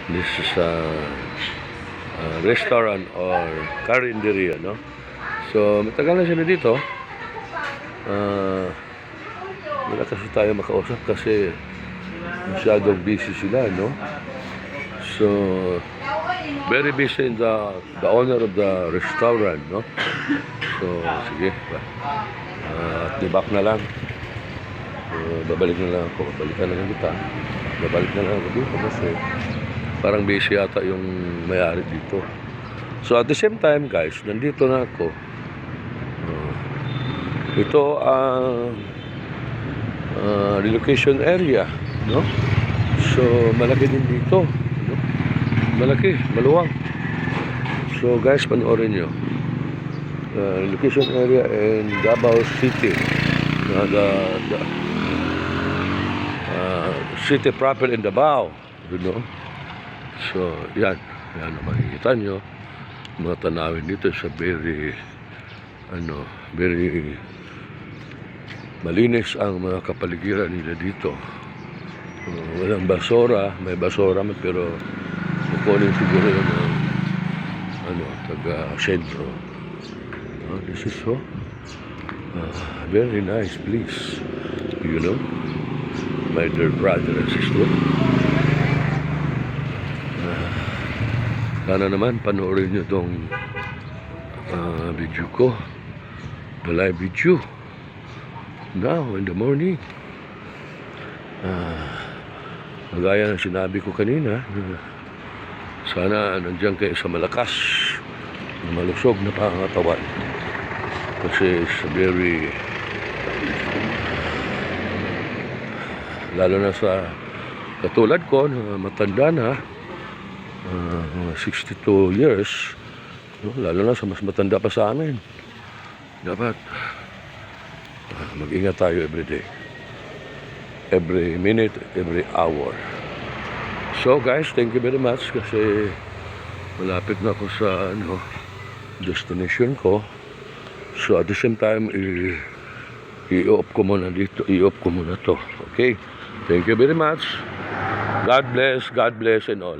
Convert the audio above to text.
This is a restaurant or carinderia, no? So, matagal na sila dito. Wala kasi tayo makausap kasi masyadong busy sila, no? So, very busy in the owner of the restaurant, no? So, sige. Tibak na lang. Babalik na lang ako. Babalikan na lang kita. Babalik na lang ako dito kasi parang busy yata yung may-ari dito. So, at the same time, guys, nandito na ako. Ito ang relocation area, no? So, malaki din dito, no? Malaki, maluwang. So, guys, panoorin nyo. Relocation area in Davao City. The city proper in Davao, you know? So, yan ang makikita nyo. Mga tanawin dito sa very malinis ang mga kapaligiran nila dito. Walang basura, may basura man pero kukunin siguro yung taga-sentro. This is so very nice place, you know, my dear brother and sister. Sana naman panoorin nyo itong video ko, the live video now in the morning. Magaya ng sinabi ko kanina, sana nandiyan kayo sa malakas na malusog na pangatawan kasi it's very lalo na sa katulad ko na matanda na, 62 years, no? Lalo na sa mas matanda pa sa amin, dapat mag-ingat tayo every day, every minute, every hour. So guys, thank you very much kasi malapit na ako sa destination ko. So at the same time, i-off ko muna dito, i-off ko muna to. Okay, thank you very much. God bless and all.